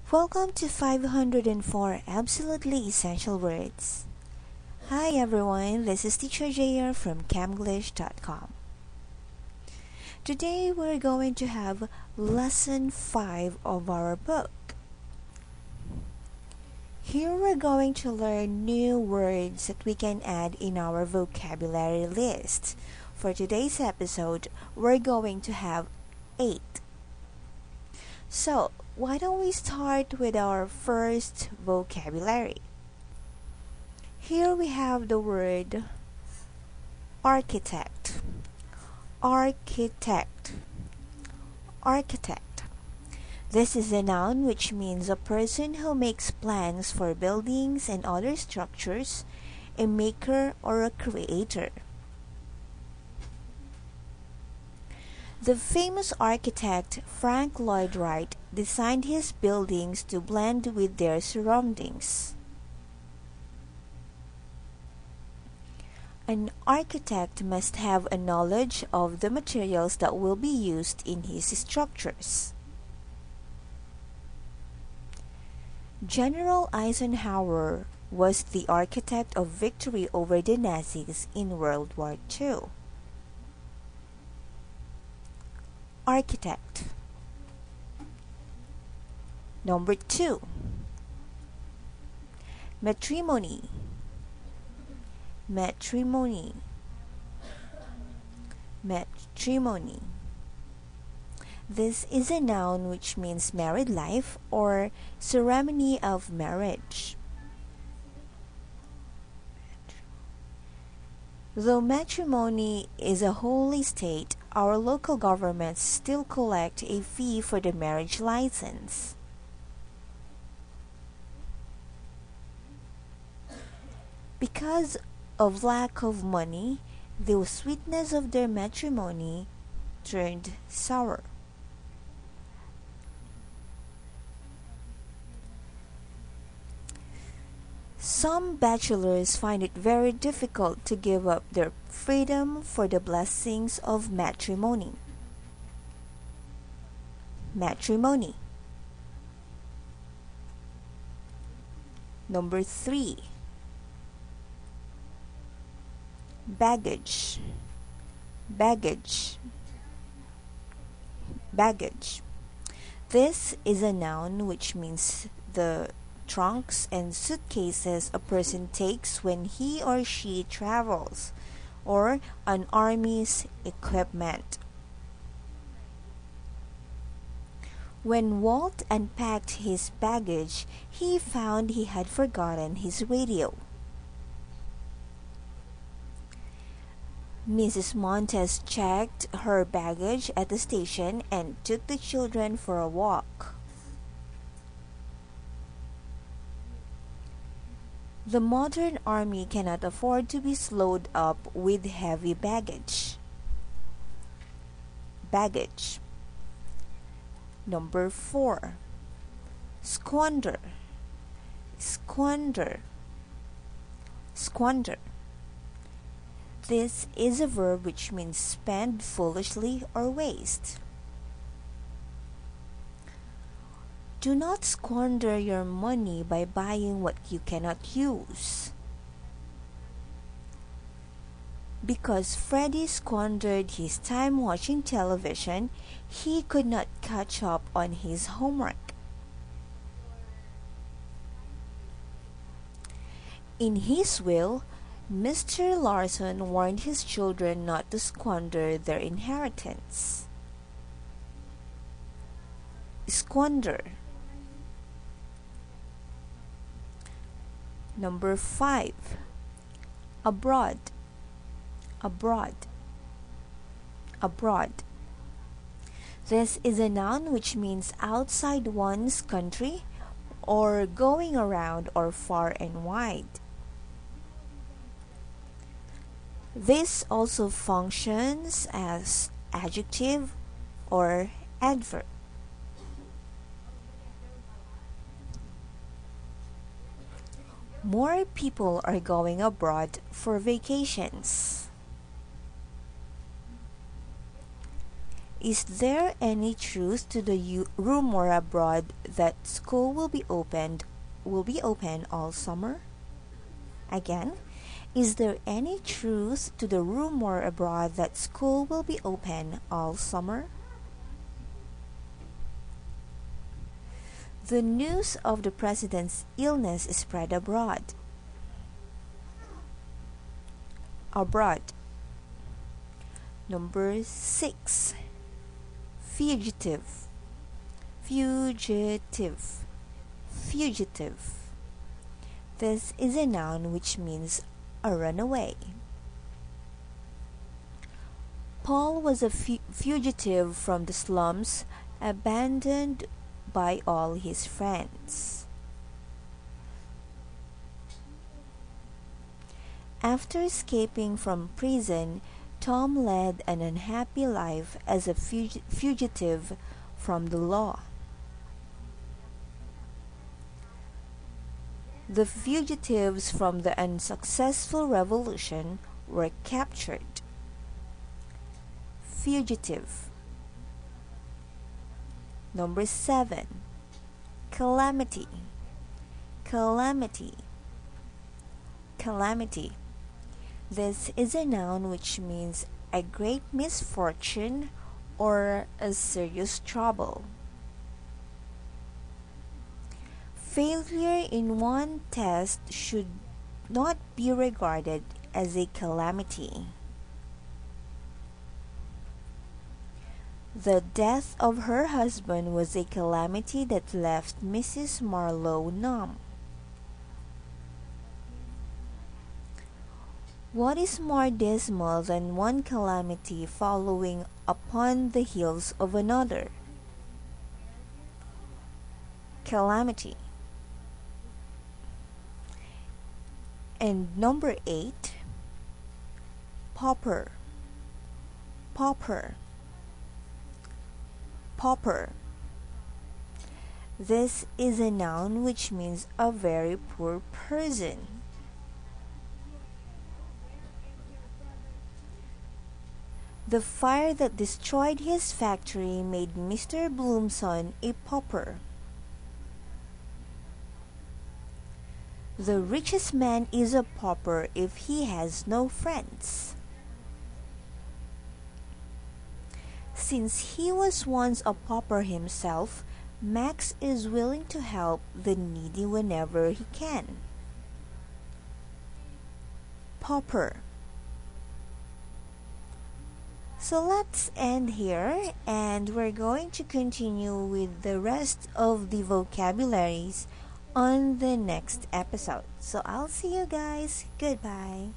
Welcome to 504 Absolutely Essential Words. Hi everyone, this is Teacher JR from Camglish.com. Today we're going to have Lesson 5 of our book. Here we're going to learn new words that we can add in our vocabulary list. For today's episode, we're going to have 8. So, why don't we start with our first vocabulary? Here we have the word architect. Architect. Architect. This is a noun which means a person who makes plans for buildings and other structures, a maker or a creator. The famous architect Frank Lloyd Wright designed his buildings to blend with their surroundings. An architect must have a knowledge of the materials that will be used in his structures. General Eisenhower was the architect of victory over the Nazis in World War II. Architect. Number 2. Matrimony. Matrimony. Matrimony. This is a noun which means married life or ceremony of marriage. Though matrimony is a holy state, our local governments still collect a fee for the marriage license. Because of lack of money, the sweetness of their matrimony turned sour. Some bachelors find it very difficult to give up their freedom for the blessings of matrimony. Matrimony. Number 3. Baggage. Baggage. Baggage. This is a noun which means the trunks and suitcases a person takes when he or she travels, or an army's equipment. When Walt unpacked his baggage, he found he had forgotten his radio. Mrs. Montes checked her baggage at the station and took the children for a walk. The modern army cannot afford to be slowed up with heavy baggage. Baggage. Number 4. Squander. Squander. Squander. This is a verb which means spend foolishly or waste. Do not squander your money by buying what you cannot use. Because Freddie squandered his time watching television, he could not catch up on his homework. In his will, Mr. Larson warned his children not to squander their inheritance. Squander. Number 5. Abroad. Abroad. Abroad. This is a noun which means outside one's country or going around or far and wide. This also functions as adjective or adverb. More people are going abroad for vacations. Is there any truth to the rumor abroad that school will be open all summer? Again, is there any truth to the rumor abroad that school will be open all summer? The news of the president's illness spread abroad. Abroad. Number 6. Fugitive. Fugitive. Fugitive. This is a noun which means a runaway. Paul was a fugitive from the slums, abandoned by all his friends. After escaping from prison, Tom led an unhappy life as a fugitive from the law. The fugitives from the unsuccessful revolution were captured. Fugitive. Number 7. Calamity. Calamity. Calamity. This is a noun which means a great misfortune or a serious trouble. Failure in one test should not be regarded as a calamity. The death of her husband was a calamity that left Mrs. Marlowe numb. What is more dismal than one calamity following upon the heels of another? Calamity. And number 8. Pauper. Pauper. Pauper. This is a noun which means a very poor person. The fire that destroyed his factory made Mr. Bloomson a pauper. The richest man is a pauper if he has no friends. Since he was once a pauper himself, Max is willing to help the needy whenever he can. Pauper. So let's end here, and we're going to continue with the rest of the vocabularies on the next episode. So I'll see you guys. Goodbye.